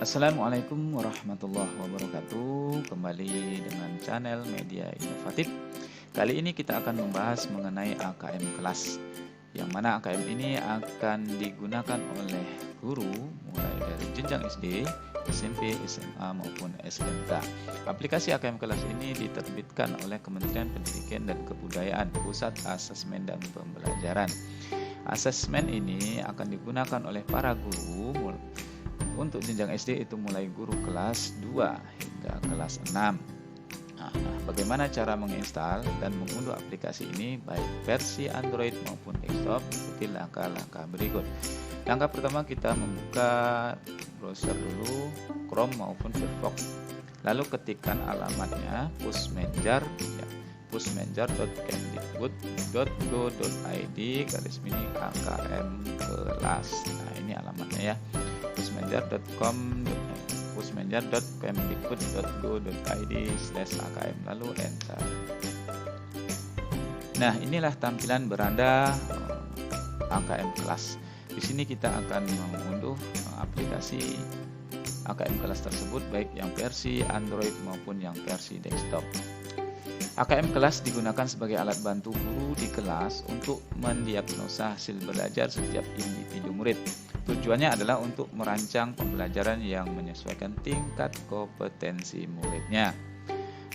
Assalamualaikum warahmatullahi wabarakatuh. Kembali dengan channel Media Inovatif. Kali ini kita akan membahas mengenai AKM kelas, yang mana AKM ini akan digunakan oleh guru mulai dari jenjang SD, SMP, SMA maupun SMK. Aplikasi AKM kelas ini diterbitkan oleh Kementerian Pendidikan dan Kebudayaan, Pusat Asesmen dan Pembelajaran. Asesmen ini akan digunakan oleh para guru untuk jenjang SD itu mulai guru kelas 2 hingga kelas 6. Nah, bagaimana cara menginstal dan mengunduh aplikasi ini baik versi Android maupun desktop? Ikuti langkah-langkah berikut. Langkah pertama, kita membuka browser dulu, Chrome maupun Firefox. Lalu ketikkan alamatnya pushmanager, pushmanager.kemdikbud.go.id /AKM kelas. Nah, ini alamatnya ya, pushmanager.kemdikbud.go.id/AKM, lalu enter. Nah, inilah tampilan beranda AKM kelas. Di sini kita akan mengunduh aplikasi AKM kelas tersebut, baik yang versi Android maupun yang versi desktop. AKM kelas digunakan sebagai alat bantu guru di kelas untuk mendiagnosa hasil belajar setiap individu murid. Tujuannya adalah untuk merancang pembelajaran yang menyesuaikan tingkat kompetensi muridnya.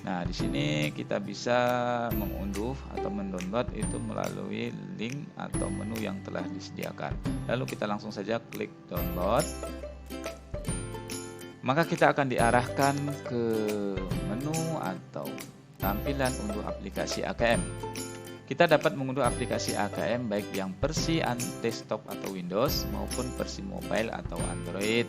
Nah, di sini kita bisa mengunduh atau mendownload itu melalui link atau menu yang telah disediakan. Lalu kita langsung saja klik download. Maka kita akan diarahkan ke menu atau tampilan unduh aplikasi AKM. Kita dapat mengunduh aplikasi AKM baik yang versi desktop atau Windows maupun versi mobile atau Android.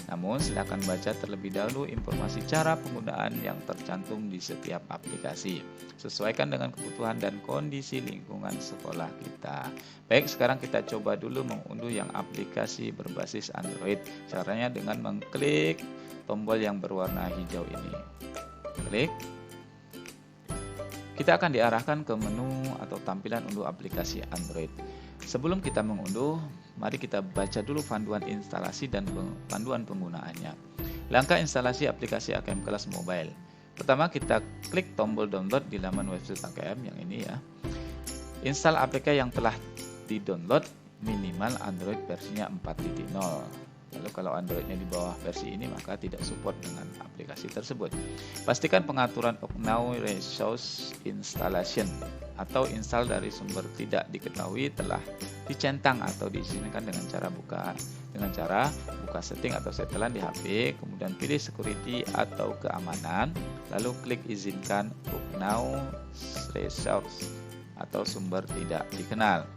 Namun silakan baca terlebih dahulu informasi cara penggunaan yang tercantum di setiap aplikasi. Sesuaikan dengan kebutuhan dan kondisi lingkungan sekolah kita. Baik, sekarang kita coba dulu mengunduh yang aplikasi berbasis Android. Caranya dengan mengklik tombol yang berwarna hijau ini. Klik. Kita akan diarahkan ke menu atau tampilan unduh aplikasi Android. Sebelum kita mengunduh, mari kita baca dulu panduan instalasi dan panduan penggunaannya. Langkah instalasi aplikasi AKM kelas mobile. Pertama, kita klik tombol download di laman website AKM yang ini ya. Install APK yang telah di-download, minimal Android versinya 4.0. Lalu kalau Androidnya di bawah versi ini maka tidak support dengan aplikasi tersebut. Pastikan pengaturan no resource installation atau install dari sumber tidak diketahui telah dicentang atau diizinkan dengan cara buka setting atau setelan di HP, kemudian pilih security atau keamanan, lalu klik izinkan no resource atau sumber tidak dikenal.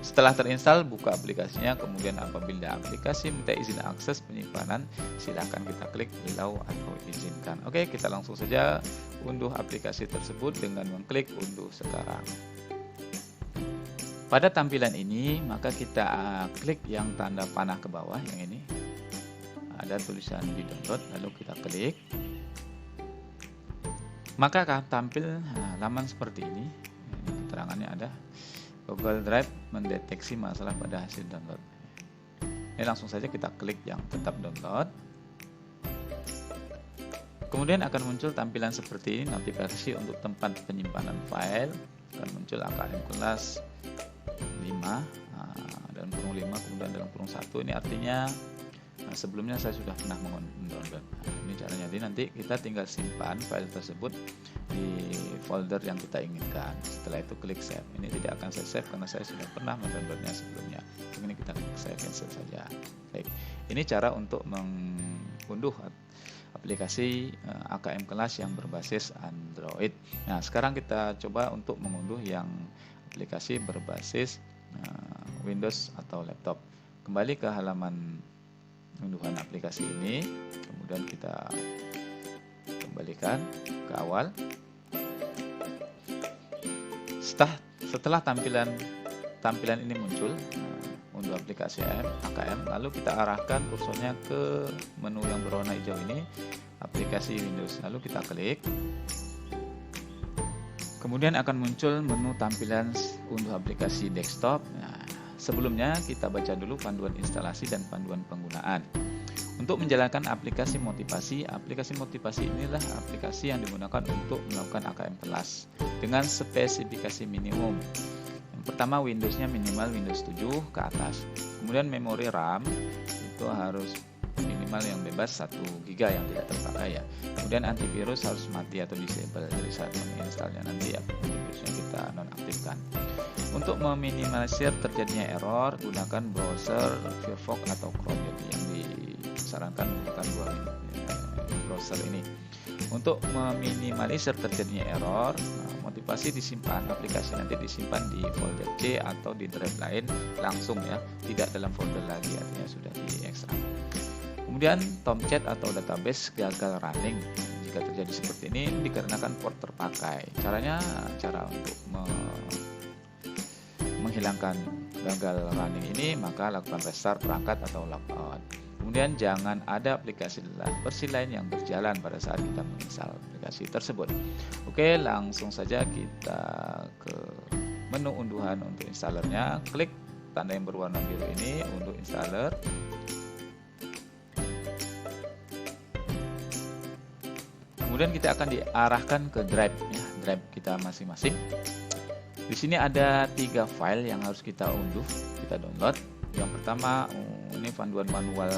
Setelah terinstall, buka aplikasinya, kemudian apabila aplikasi minta izin akses penyimpanan, silahkan kita klik allow atau izinkan. Oke, kita langsung saja unduh aplikasi tersebut dengan mengklik unduh sekarang. Pada tampilan ini, maka kita klik yang tanda panah ke bawah yang ini. Ada tulisan di download, lalu kita klik. Maka akan tampil halaman seperti ini. Keterangannya ada. Google Drive mendeteksi masalah pada hasil download. Ini langsung saja kita klik yang tetap download. Kemudian akan muncul tampilan seperti ini, notifikasi untuk tempat penyimpanan file. Akan muncul AKM kelas 5, dalam kurung 5, kemudian dalam kurung 1. Ini artinya sebelumnya saya sudah pernah mendownload. Ini caranya. Jadi nanti kita tinggal simpan file tersebut di folder yang kita inginkan. Setelah itu klik save. Ini tidak akan saya save karena saya sudah pernah mendownloadnya sebelumnya. Ini kita klik save, cancel saja. Baik. Ini cara untuk mengunduh aplikasi AKM kelas yang berbasis Android. Nah, sekarang kita coba untuk mengunduh yang aplikasi berbasis Windows atau laptop. Kembali ke halaman unduhan aplikasi ini, kemudian kita kembalikan ke awal. Setelah tampilan ini muncul, unduh aplikasi AKM, lalu kita arahkan kursornya ke menu yang berwarna hijau ini, aplikasi Windows. Lalu kita klik. Kemudian akan muncul menu tampilan unduh aplikasi desktop. Nah, sebelumnya kita baca dulu panduan instalasi dan panduan penggunaan. Untuk menjalankan aplikasi motivasi inilah aplikasi yang digunakan untuk melakukan AKM kelas dengan spesifikasi minimum. Yang pertama, Windows-nya minimal Windows 7 ke atas. Kemudian memori RAM itu harus minimal yang bebas 1 GB yang tidak terpakai ya. Kemudian antivirus harus mati atau disable, jadi saat menginstalnya nanti antivirusnya kita nonaktifkan. Untuk meminimalisir terjadinya error, gunakan browser Firefox atau Chrome, jadi yang disarankan menggunakan dua browser ini. Untuk meminimalisir terjadinya error, motivasi disimpan, aplikasi nanti disimpan di folder C atau di drive lain langsung ya, tidak dalam folder lagi, artinya sudah diekstrak. Kemudian Tomcat atau database gagal running. Jika terjadi seperti ini dikarenakan port terpakai. Cara untuk menghilangkan gagal running ini, maka lakukan restart perangkat atau logout. Kemudian jangan ada aplikasi versi lain yang berjalan pada saat kita menginstal aplikasi tersebut. Oke, langsung saja kita ke menu unduhan untuk installernya. Klik tanda yang berwarna biru ini untuk installer. Kemudian kita akan diarahkan ke drive ya, drive kita masing-masing. Di sini ada 3 file yang harus kita unduh, kita download. Yang pertama ini panduan manual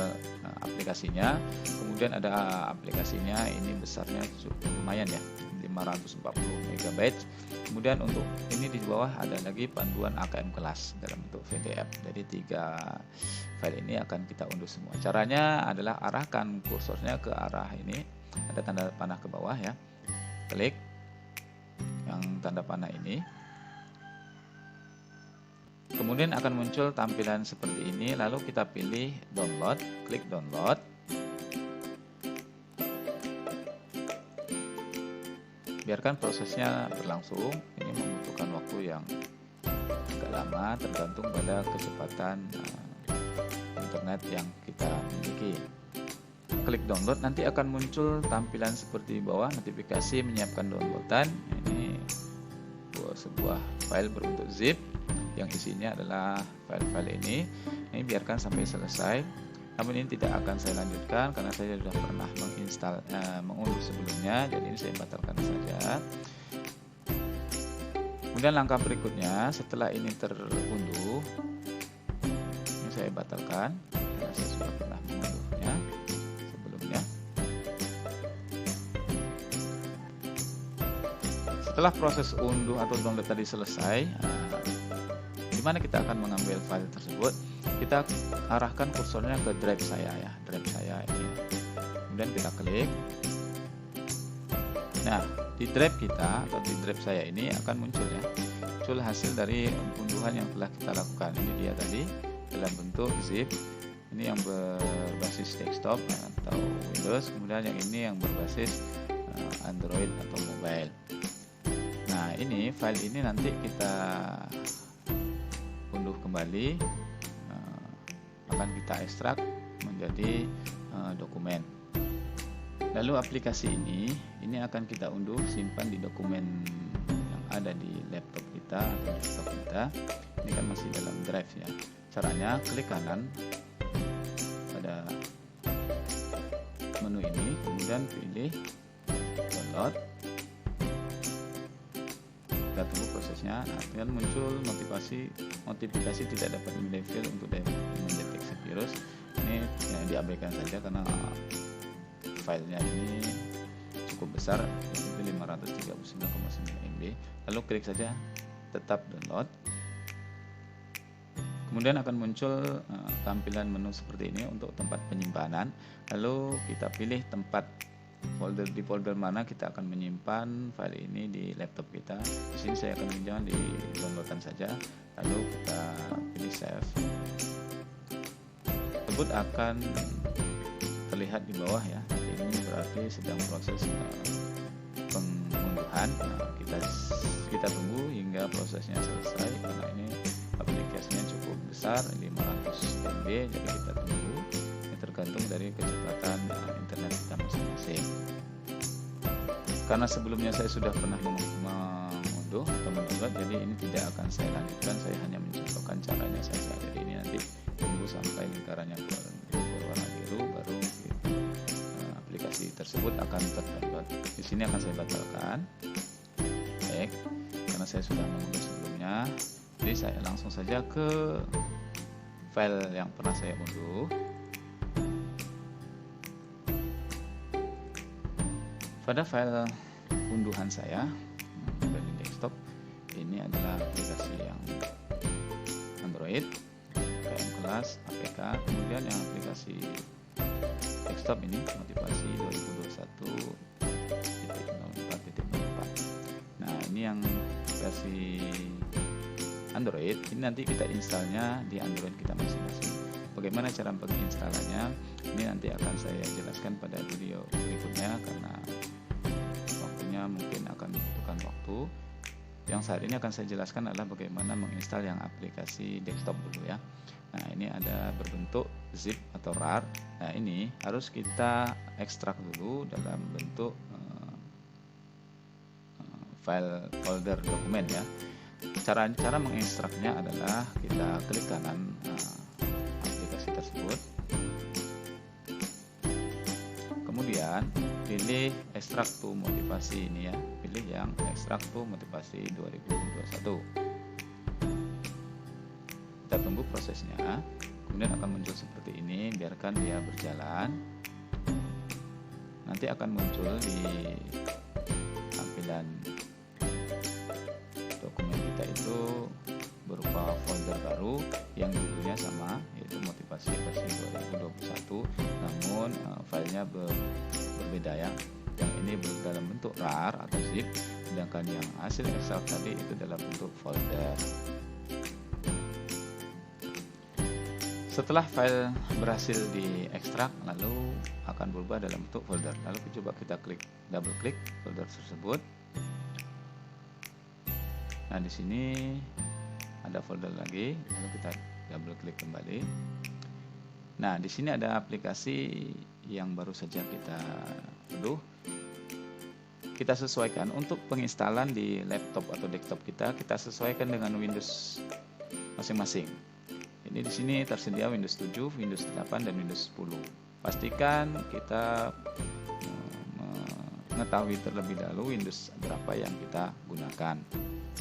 aplikasinya. Kemudian ada aplikasinya, ini besarnya cukup lumayan ya, 540 MB. Kemudian untuk ini di bawah ada lagi panduan AKM kelas dalam bentuk PDF. Jadi 3 file ini akan kita unduh semua. Caranya adalah arahkan kursornya ke arah ini. Ada tanda panah ke bawah ya, klik yang tanda panah ini, kemudian akan muncul tampilan seperti ini. Lalu kita pilih download, klik download. Biarkan prosesnya berlangsung, ini membutuhkan waktu yang agak lama tergantung pada kecepatan internet yang kita miliki. Klik download, nanti akan muncul tampilan seperti bawah, notifikasi menyiapkan downloadan. Ini sebuah file berbentuk zip yang isinya adalah file-file ini. Ini biarkan sampai selesai. Namun ini tidak akan saya lanjutkan karena saya sudah pernah mengunduh sebelumnya, jadi ini saya batalkan saja. Kemudian langkah berikutnya, setelah ini terunduh, ini saya batalkan karena saya sudah pernah mengunduhnya sebelumnya. Setelah proses unduh atau download tadi selesai, di mana kita akan mengambil file tersebut, kita arahkan kursornya ke drive saya ya, drive saya ini. Kemudian kita klik. Nah, di drive kita atau di drive saya ini akan muncul ya, muncul hasil dari unduhan yang telah kita lakukan. Ini dia tadi dalam bentuk zip. Ini yang berbasis desktop atau Windows, kemudian yang ini yang berbasis Android atau mobile. Nah, ini file ini nanti kita unduh kembali, akan kita ekstrak menjadi dokumen. Lalu aplikasi ini akan kita unduh, simpan di dokumen yang ada di laptop kita atau desktop kita. Ini kan masih dalam drive ya. Caranya klik kanan pada menu ini, kemudian pilih download. Kita tunggu prosesnya. Nah, kemudian muncul notifikasi tidak dapat memilih file untuk mendeteksi virus. Ini ya, diabaikan saja karena filenya ini cukup besar, 539,9 MB. Lalu klik saja tetap download. Kemudian akan muncul tampilan menu seperti ini untuk tempat penyimpanan. Lalu kita pilih tempat di folder mana kita akan menyimpan file ini di laptop kita. Di sini saya akan pinjam di downloadan saja. Lalu kita pilih save. Tersebut akan terlihat di bawah ya. Ini berarti sedang proses pengunduhan. Nah, kita tunggu hingga prosesnya selesai karena ini aplikasinya cukup besar, 500 MB, jadi kita tunggu. Ini tergantung dari kecepatan internet kita masing-masing. Karena sebelumnya saya sudah pernah mengunduh atau mendownload, jadi ini tidak akan saya lanjutkan, saya hanya mencontohkan caranya saja. Jadi ini nanti tunggu sampai lingkarannya berwarna biru baru aplikasi tersebut akan terdownload. Di sini akan saya batalkan. Baik, karena saya sudah mengunduh sebelumnya, jadi saya langsung saja ke file yang pernah saya unduh. Pada file unduhan saya dari desktop, ini adalah aplikasi yang Android, KM Kelas, APK, kemudian yang aplikasi desktop ini motivasi 2021.04.04. Nah, ini yang versi Android, ini nanti kita installnya di Android kita masing-masing. Bagaimana cara penginstalannya? Ini nanti akan saya jelaskan pada video berikutnya karena waktunya mungkin akan membutuhkan waktu. Yang saat ini akan saya jelaskan adalah bagaimana menginstal yang aplikasi desktop dulu ya. Nah, ini ada berbentuk zip atau RAR. Nah, ini harus kita ekstrak dulu dalam bentuk file folder dokumen ya. Cara mengekstraknya adalah kita klik kanan aplikasi tersebut, kemudian pilih ekstrak to motivasi ini ya, pilih yang ekstrak to motivasi 2021. Kita tunggu prosesnya, kemudian akan muncul seperti ini, biarkan dia berjalan. Nanti akan muncul di tampilan dokumen kita itu berupa folder baru yang judulnya sama, yaitu motivasi versi 2021, namun filenya berbeda ya. Yang ini dalam bentuk RAR atau zip, sedangkan yang hasil ekstrak tadi itu dalam bentuk folder. Setelah file berhasil diekstrak, lalu akan berubah dalam bentuk folder. Lalu coba kita double klik folder tersebut. Nah, di sini ada folder lagi, lalu kita double klik kembali. Nah, di sini ada aplikasi yang baru saja kita unduh. Kita sesuaikan untuk penginstalan di laptop atau desktop kita sesuaikan dengan Windows masing-masing. Ini di sini tersedia Windows 7, Windows 8 dan Windows 10. Pastikan kita mengetahui terlebih dahulu Windows berapa yang kita gunakan.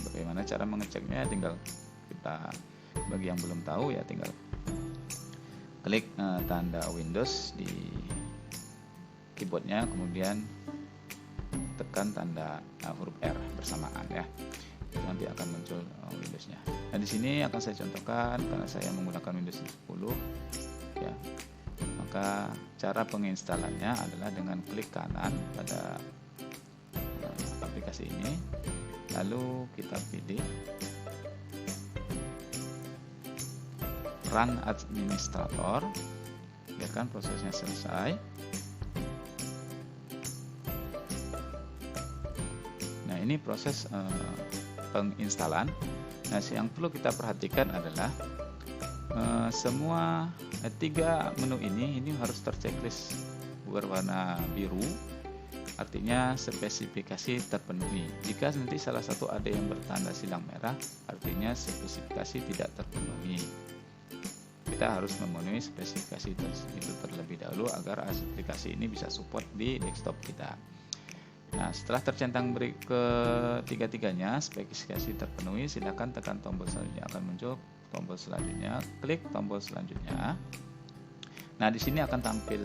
Bagaimana cara mengeceknya? Tinggal kita, bagi yang belum tahu ya, tinggal klik tanda Windows di keyboardnya, kemudian tekan tanda huruf R bersamaan ya. Nanti akan muncul Windowsnya. Nah, di sini akan saya contohkan karena saya menggunakan Windows 10 ya. Maka cara penginstalannya adalah dengan klik kanan pada aplikasi ini, lalu kita pilih Run Administrator, biarkan prosesnya selesai. Nah, ini proses penginstalan. Nah, yang perlu kita perhatikan adalah semua tiga menu ini harus terchecklist berwarna biru, artinya spesifikasi terpenuhi. Jika nanti salah satu ada yang bertanda silang merah, artinya spesifikasi tidak terpenuhi. Kita harus memenuhi spesifikasi itu terlebih dahulu agar aplikasi ini bisa support di desktop kita. Nah, setelah tercentang ketiga-tiganya spesifikasi terpenuhi, silakan tekan tombol selanjutnya, akan muncul tombol selanjutnya, klik tombol selanjutnya. Nah, di sini akan tampil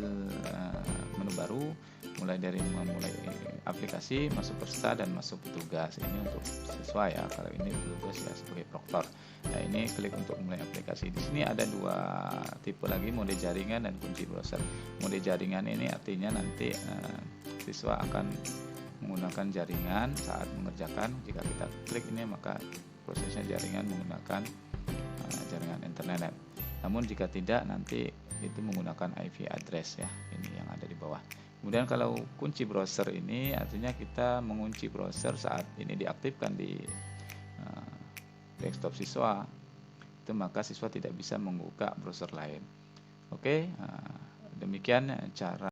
menu baru, mulai dari memulai aplikasi, masuk peserta dan masuk petugas. Ini untuk siswa ya, kalau ini petugas ya sebagai proktor. Nah, ini klik untuk mulai aplikasi. Di sini ada dua tipe lagi, mode jaringan dan kunci browser. Mode jaringan ini artinya nanti siswa akan menggunakan jaringan saat mengerjakan. Jika kita klik ini maka prosesnya jaringan menggunakan jaringan internet. Namun jika tidak, nanti itu menggunakan IP address ya, ini yang ada di bawah. Kemudian kalau kunci browser ini artinya kita mengunci browser saat ini diaktifkan di desktop siswa, itu maka siswa tidak bisa membuka browser lain. Oke, demikian cara